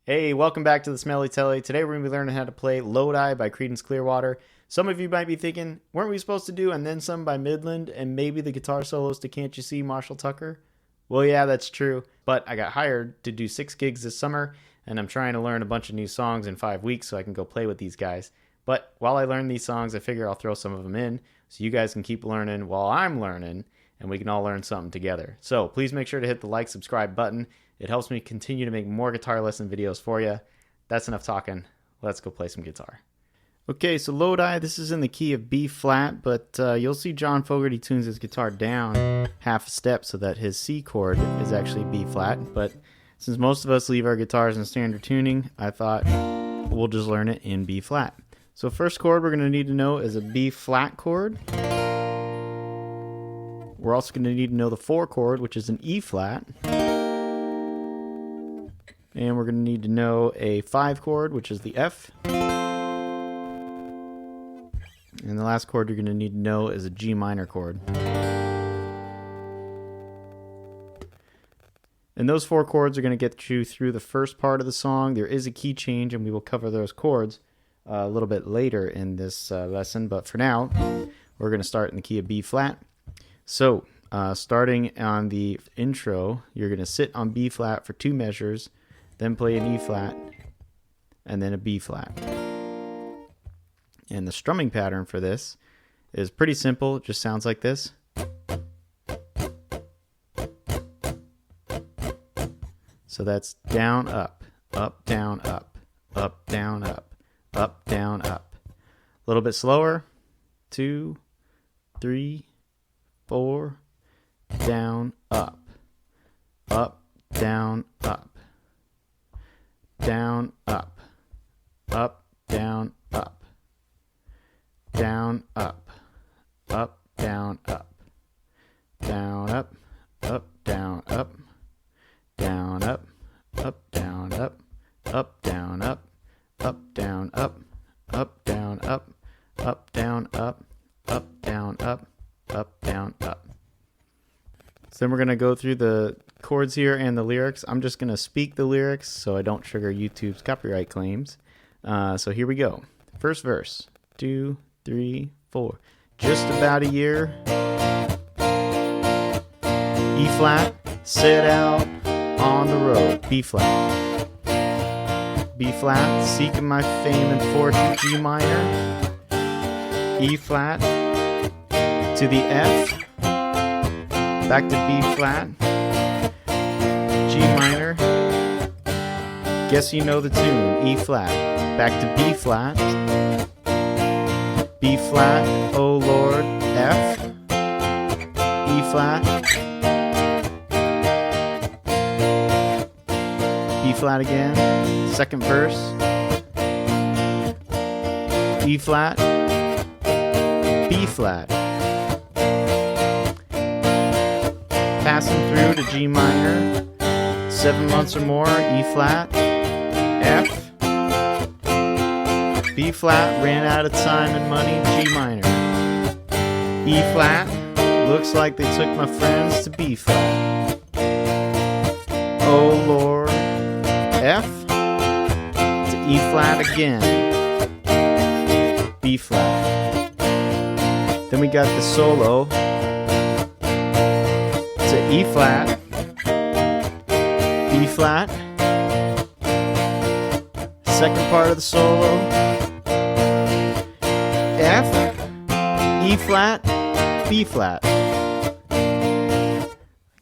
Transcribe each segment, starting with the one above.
Hey, welcome back to the Smelly Tele. Today we're going to be learning how to play Lodi by Creedence Clearwater. Some of you might be thinking, weren't we supposed to do And Then Some by Midland and maybe the guitar solos to Can't You See Marshall Tucker? Well, yeah, that's true, but I got hired to do 6 gigs this summer, and I'm trying to learn a bunch of new songs in 5 weeks so I can go play with these guys. But while I learn these songs, I figure I'll throw some of them in so you guys can keep learning while I'm learning, and we can all learn something together. So please make sure to hit the like, subscribe button. It helps me continue to make more guitar lesson videos for you. That's enough talking. Let's go play some guitar. Okay, so Lodi, this is in the key of B flat, but you'll see John Fogerty tunes his guitar down half a step so that his C chord is actually B flat. But since most of us leave our guitars in standard tuning, I thought we'll just learn it in B flat. So first chord we're going to need to know is a B flat chord. We're also going to need to know the 4 chord, which is an E flat. And we're going to need to know a 5 chord, which is the F. And the last chord you're going to need to know is a G minor chord. And those 4 chords are going to get you through the first part of the song. There is a key change, and we will cover those chords a little bit later in this lesson. But for now, we're going to start in the key of B flat. So, starting on the intro, you're going to sit on B flat for 2 measures, then play an E flat, and then a B flat. And the strumming pattern for this is pretty simple. It just sounds like this. So that's down, up, down, up, down, up, down, up. A little bit slower. 2, 3, 4, down, up, down, up. Down, up, down, up, down, up, down, up, down, up, down, up, down, up, down, up, down, up, down, up, down, up, down, up, down, up, down, up. So then we're going to go through the chords here and the lyrics. I'm just going to speak the lyrics so I don't trigger YouTube's copyright claims. So here we go. First verse. 2, 3, 4. Just about a year. E flat. Set out on the road. B flat. B flat. Seeking my fame and fortune. G minor. E flat. To the F. Back to B flat. G minor. Guess you know the tune. E flat. Back to B flat. B flat. Oh Lord. F. E flat. B flat again. Second verse. E flat. B flat. Passing through to G minor. 7 months or more, E flat, F, B flat, ran out of time and money, G minor, E flat, looks like they took my friends to B flat, oh Lord, F, to E flat again, B flat. Then we got the solo to E flat, B flat, second part of the solo, F, E flat, B flat.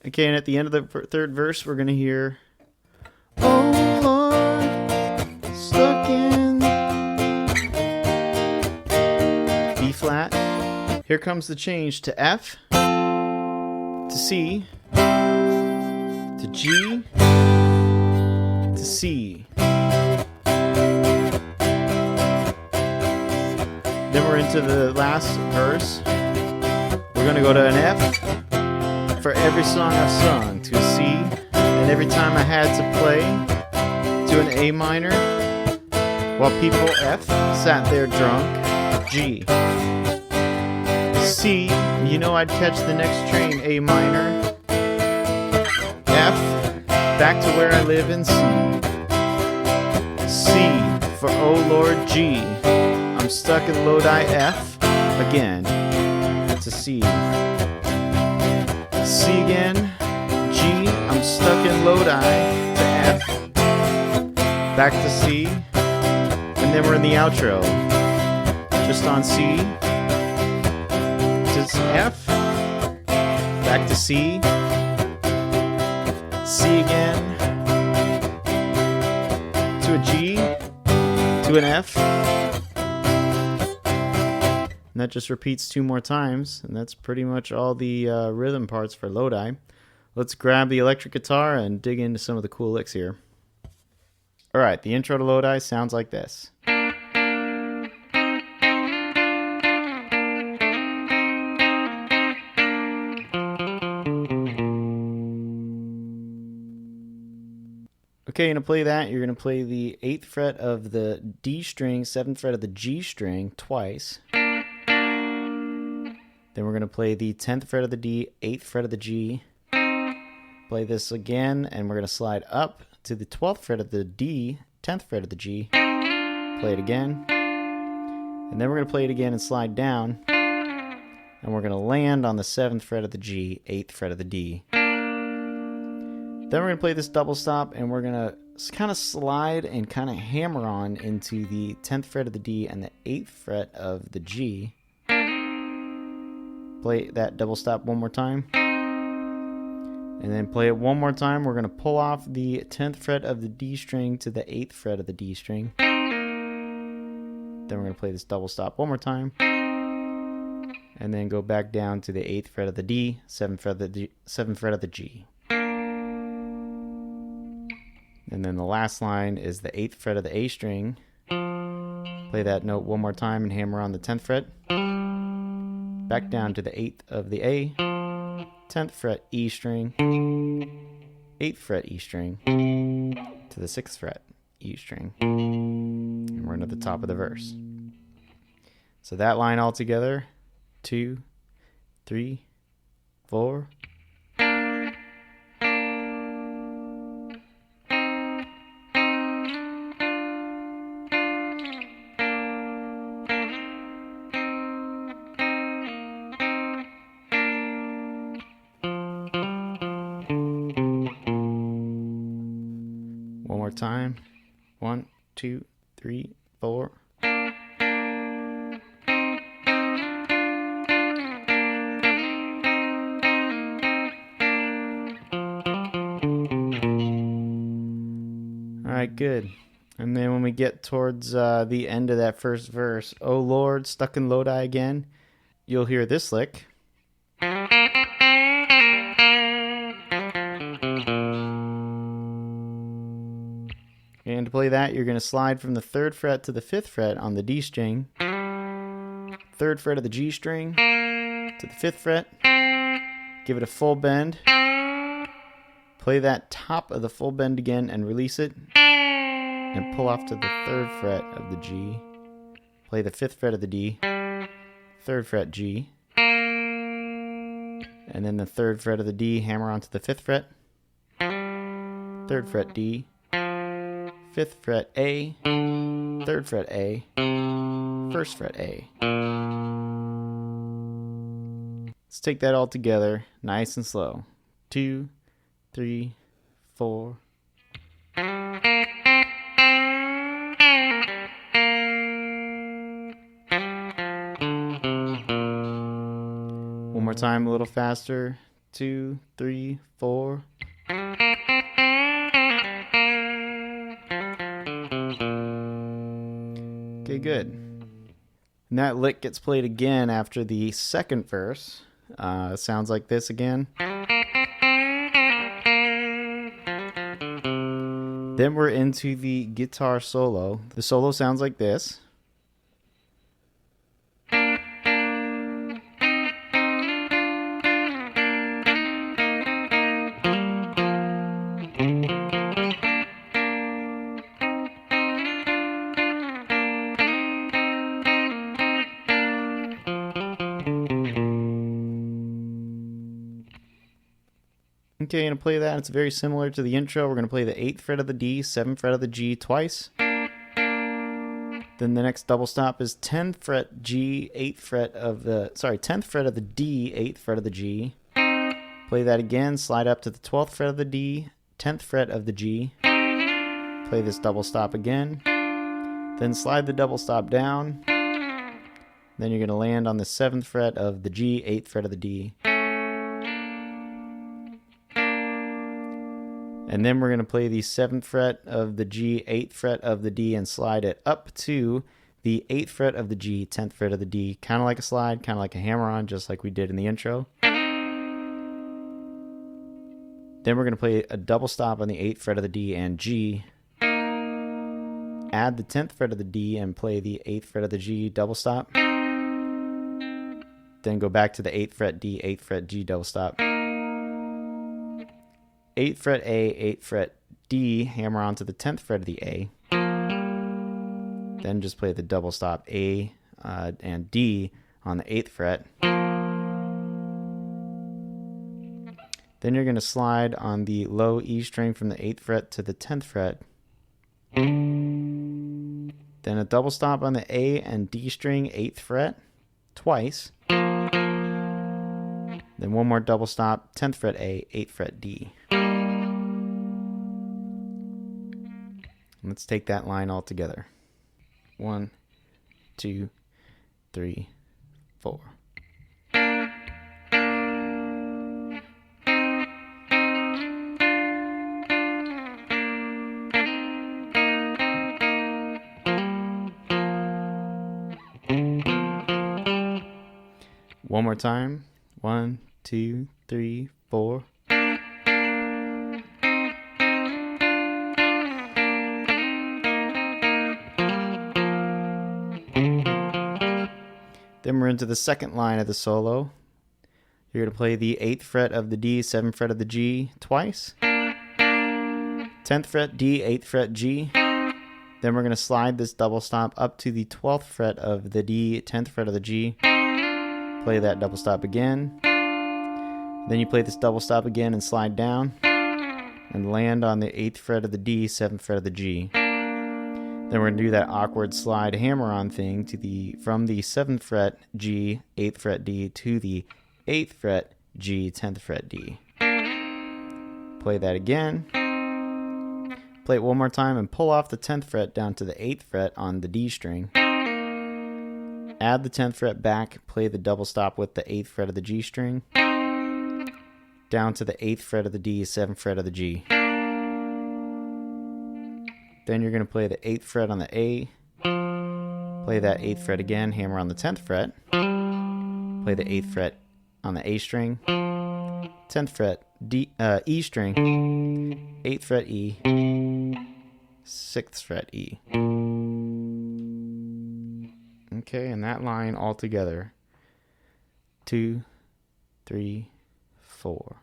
Okay, and at the end of the third verse, we're going to hear, oh Lord, stuck in B flat. Here comes the change to F, to C, to G, to C. Then we're into the last verse. We're going to go to an F for every song I've sung, to a C, and every time I had to play, to an A minor, while people F sat there drunk, G. C, you know I'd catch the next train, A minor, F, back to where I live in C. C for oh Lord G. I'm stuck in Lodi F again. It's a C. C again. G. I'm stuck in Lodi to F. Back to C. And then we're in the outro. Just on C. To F. Back to C. C again. To a G. To an F. And that just repeats 2 more times, and that's pretty much all the rhythm parts for Lodi. Let's grab the electric guitar and dig into some of the cool licks here. Alright, the intro to Lodi sounds like this. Okay, you're going to play that. You're going to play the 8th fret of the D string, 7th fret of the G string twice. Then we're going to play the 10th fret of the D, 8th fret of the G. Play this again, and we're going to slide up to the 12th fret of the D, 10th fret of the G. Play it again. And then we're going to play it again and slide down. And we're going to land on the 7th fret of the G, 8th fret of the D. Then we're going to play this double stop, and we're going to kind of slide and kind of hammer on into the 10th fret of the D and the 8th fret of the G. Play that double stop one more time. And then play it one more time. We're going to pull off the 10th fret of the D string to the 8th fret of the D string. Then we're going to play this double stop one more time. And then go back down to the 8th fret of the D, 7th fret of the D, 7th fret of the G. And then the last line is the 8th fret of the A string. Play that note one more time and hammer on the 10th fret. Back down to the 8th of the A, 10th fret E string, 8th fret E string, to the 6th fret E string. And we're into the top of the verse. So that line all together, 2, 3, 4. One more time. 1, 2, 3, 4. Alright, good. And then when we get towards the end of that first verse, oh Lord, stuck in Lodi again, you'll hear this lick. And to play that, you're going to slide from the 3rd fret to the 5th fret on the D string, 3rd fret of the G string to the 5th fret, give it a full bend, play that top of the full bend again and release it, and pull off to the 3rd fret of the G, play the 5th fret of the D, 3rd fret G, and then the 3rd fret of the D, hammer onto the 5th fret, 3rd fret D, 5th fret A, 3rd fret A, 1st fret A. Let's take that all together, nice and slow. 2, 3, 4. One more time, a little faster. 2, 3, 4. Okay, good. And that lick gets played again after the 2nd verse. Sounds like this again. Then we're into the guitar solo. The solo sounds like this. Okay, I'm going to play that. It's very similar to the intro. We're going to play the 8th fret of the D, 7th fret of the G twice. Then Then the next double stop is 10th fret G, 10th fret of the D, 8th fret of the G. Play that again, slide up to the 12th fret of the D, 10th fret of the G. Play this double stop again. Then slide the double stop down. Then you're going to land on the 7th fret of the G, 8th fret of the D. And then we're going to play the 7th fret of the G, 8th fret of the D, and slide it up to the 8th fret of the G, 10th fret of the D. Kind of like a slide, kind of like a hammer-on, just like we did in the intro. Then we're going to play a double stop on the 8th fret of the D and G. Add the 10th fret of the D and play the 8th fret of the G double stop. Then go back to the 8th fret D, 8th fret G double stop. 8th fret A, 8th fret D, hammer onto the 10th fret of the A. Then just play the double stop A and D on the 8th fret. Then you're going to slide on the low E string from the 8th fret to the 10th fret. Then a double stop on the A and D string, 8th fret, twice. Then one more double stop, 10th fret A, 8th fret D. Let's take that line all together. 1, 2, 3, 4. One more time. 1, 2, 3, 4. Then we're into the second line of the solo. You're going to play the 8th fret of the D, 7th fret of the G twice. 10th fret D, 8th fret G. Then we're going to slide this double stop up to the 12th fret of the D, 10th fret of the G. Play that double stop again. Then you play this double stop again and slide down and land on the 8th fret of the D, 7th fret of the G. Then we're going to do that awkward slide hammer-on thing from the 7th fret G, 8th fret D to the 8th fret G, 10th fret D. Play that again. Play it one more time and pull off the 10th fret down to the 8th fret on the D string. Add the 10th fret back, play the double stop with the 8th fret of the G string, down to the 8th fret of the D, 7th fret of the G. Then you're going to play the 8th fret on the A, play that 8th fret again, hammer on the 10th fret, play the 8th fret on the A string, 10th fret E string, 8th fret E, 6th fret E. Okay, and that line all together. 2, 3, 4.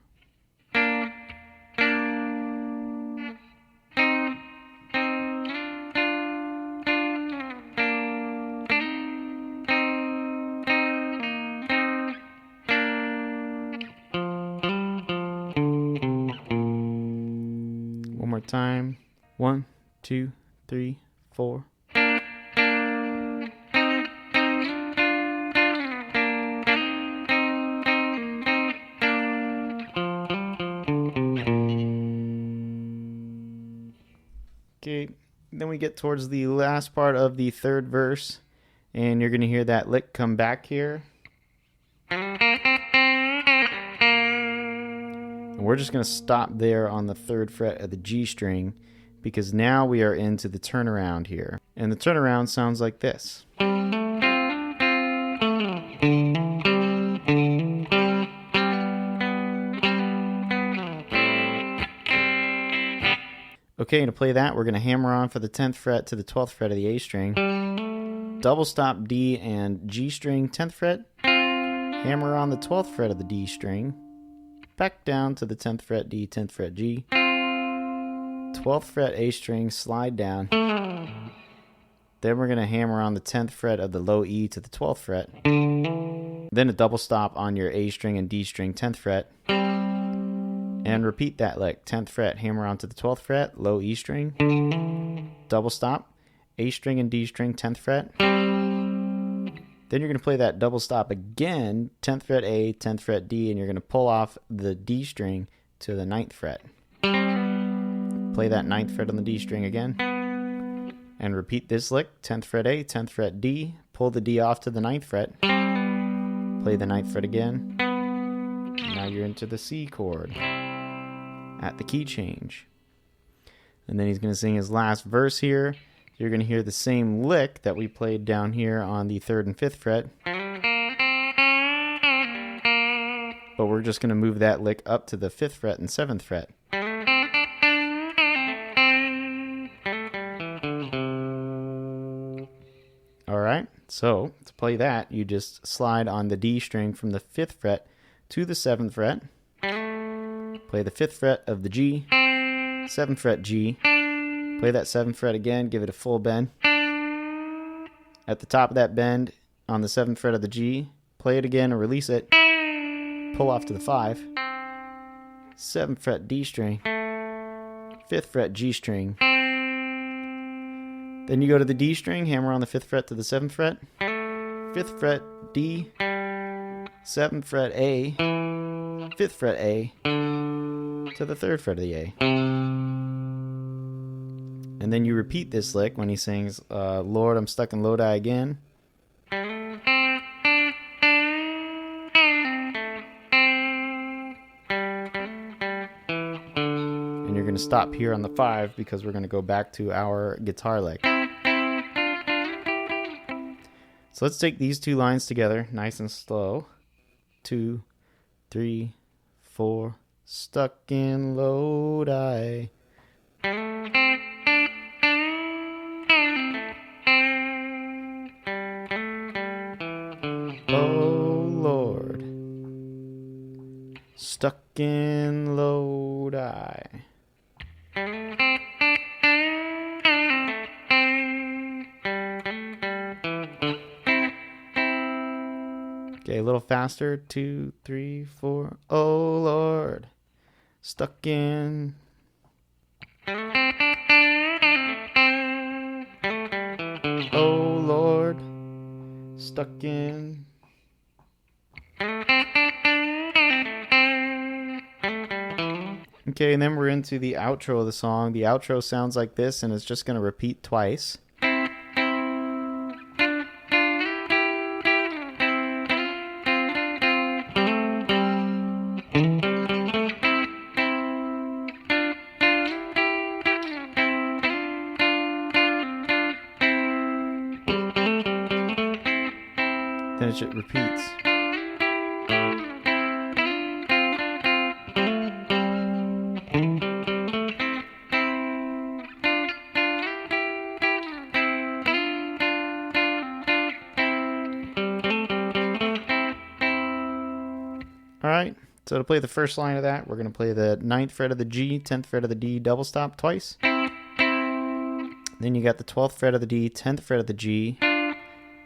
One more time. 1, 2, 3, 4. Okay, then we get towards the last part of the third verse, and you're going to hear that lick come back here. And we're just going to stop there on the 3rd fret of the G string, because now we are into the turnaround here. And the turnaround sounds like this. Okay, to play that, we're going to hammer on for the 10th fret to the 12th fret of the A string. Double stop D and G string, 10th fret. Hammer on the 12th fret of the D string. Back down to the 10th fret D, 10th fret G. 12th fret A string, slide down. Then we're going to hammer on the 10th fret of the low E to the 12th fret. Then a double stop on your A string and D string, 10th fret. And repeat that lick. 10th fret, hammer onto the 12th fret, low E string, double stop, A string and D string, 10th fret. Then you're going to play that double stop again, 10th fret A, 10th fret D, and you're going to pull off the D string to the 9th fret. Play that 9th fret on the D string again. And repeat this lick, 10th fret A, 10th fret D, pull the D off to the 9th fret. Play the 9th fret again. And now you're into the C chord at the key change. And then he's going to sing his last verse here. You're going to hear the same lick that we played down here on the 3rd and 5th fret. But we're just going to move that lick up to the 5th fret and 7th fret. Alright, so to play that, you just slide on the D string from the 5th fret to the 7th fret. Play the 5th fret of the G, 7th fret G. Play that 7th fret again, give it a full bend. At the top of that bend, on the 7th fret of the G, play it again and release it. Pull off to the 5. 7th fret D string, 5th fret G string. Then you go to the D string, hammer on the 5th fret to the 7th fret. 5th fret D, 7th fret A, 5th fret A, to the 3rd fret of the A. And then you repeat this lick when he sings, Lord, I'm stuck in Lodi again. And you're going to stop here on the 5 because we're going to go back to our guitar lick. So let's take these two lines together, nice and slow. 2, 3, 4, stuck in Lodi. Oh Lord, stuck in Lodi. Okay, a little faster. 2, 3, 4. Oh Lord, stuck in. Oh Lord, stuck in. Okay, and then we're into the outro of the song. The outro sounds like this, and it's just going to repeat twice. Then it just repeats. Alright, so to play the first line of that, we're going to play the 9th fret of the G, 10th fret of the D, double stop twice. Then you got the 12th fret of the D, 10th fret of the G.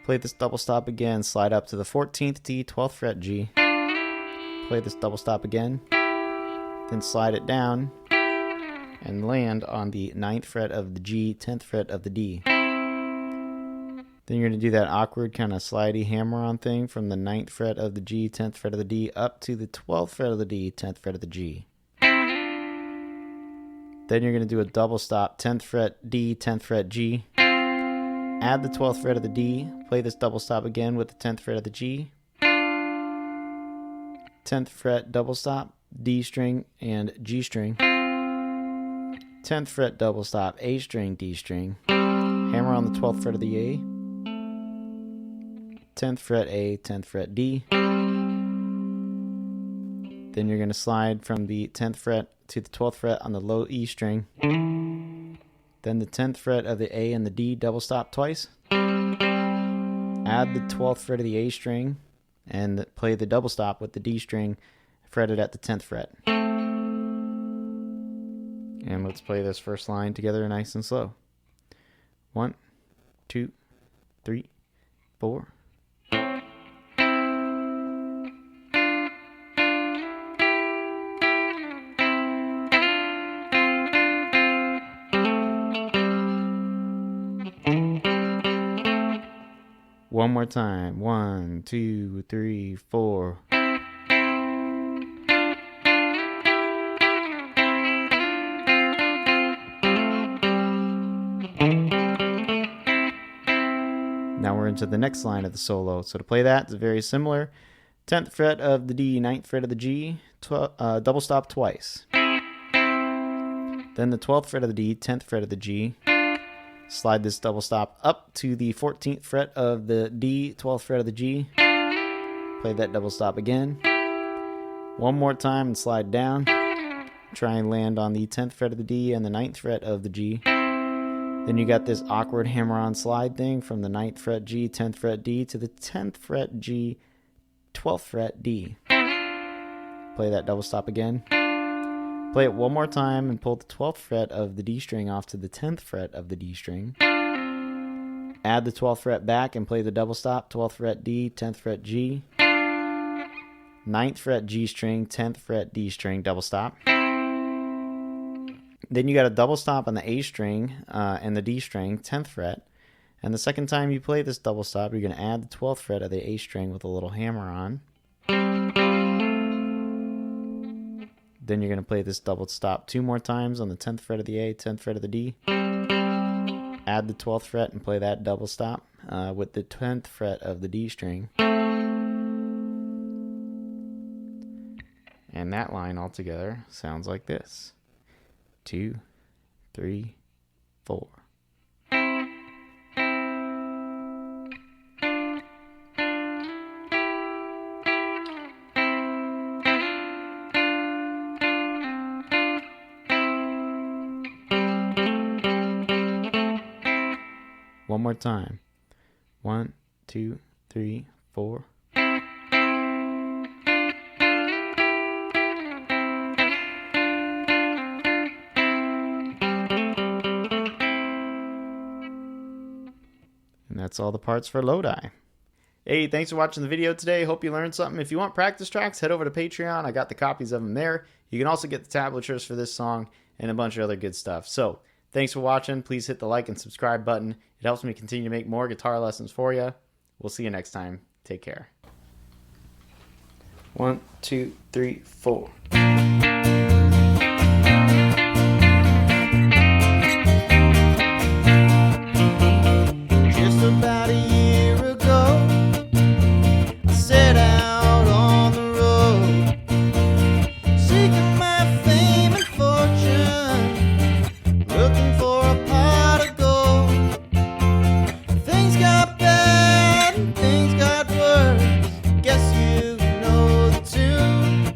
Play this double stop again, slide up to the 14th D, 12th fret G. Play this double stop again, then slide it down and land on the 9th fret of the G, 10th fret of the D. Then you're going to do that awkward kind of slidey hammer-on thing from the 9th fret of the G, 10th fret of the D, up to the 12th fret of the D, 10th fret of the G. Then you're going to do a double stop, 10th fret D, 10th fret G. Add the 12th fret of the D, play this double stop again with the 10th fret of the G. 10th fret double stop, D string and G string. 10th fret double stop, A string, D string. Hammer on the 12th fret of the A. 10th fret A, 10th fret D. Then you're going to slide from the 10th fret to the 12th fret on the low E string. Then the 10th fret of the A and the D double stop twice. Add the 12th fret of the A string and play the double stop with the D string fretted at the 10th fret. And let's play this first line together nice and slow. 1, 2, 3, 4. One more time. 1, 2, 3, 4. Now we're into the next line of the solo. So to play that, it's very similar. 10th fret of the D, 9th fret of the G, double stop twice. Then the 12th fret of the D, 10th fret of the G. Slide this double stop up to the 14th fret of the D, 12th fret of the G. Play that double stop again. One more time and slide down. Try and land on the 10th fret of the D and the 9th fret of the G. Then you got this awkward hammer-on slide thing from the 9th fret G, 10th fret D to the 10th fret G, 12th fret D. Play that double stop again. Play it one more time and pull the 12th fret of the D string off to the 10th fret of the D string. Add the 12th fret back and play the double stop, 12th fret D, 10th fret G. 9th fret G string, 10th fret D string, double stop. Then you got a double stop on the A string and the D string, 10th fret. And the second time you play this double stop, you're going to add the 12th fret of the A string with a little hammer on. Then you're going to play this double stop 2 more times on the 10th fret of the A, 10th fret of the D. Add the 12th fret and play that double stop with the 10th fret of the D string. And that line altogether sounds like this. 2, 3, 4. One more time. 1, 2, 3, 4. And that's all the parts for Lodi. Hey, thanks for watching the video today. Hope you learned something. If you want practice tracks, head over to Patreon. I got the copies of them there. You can also get the tablatures for this song and a bunch of other good stuff. So, thanks for watching. Please hit the like and subscribe button. It helps me continue to make more guitar lessons for you. We'll see you next time. Take care. 1, 2, 3, 4. Just about a year ago, I set out on the road, seeking my fame and fortune, looking for a pot of gold. Things got bad and things got worse, guess you know the tune.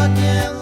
rockin'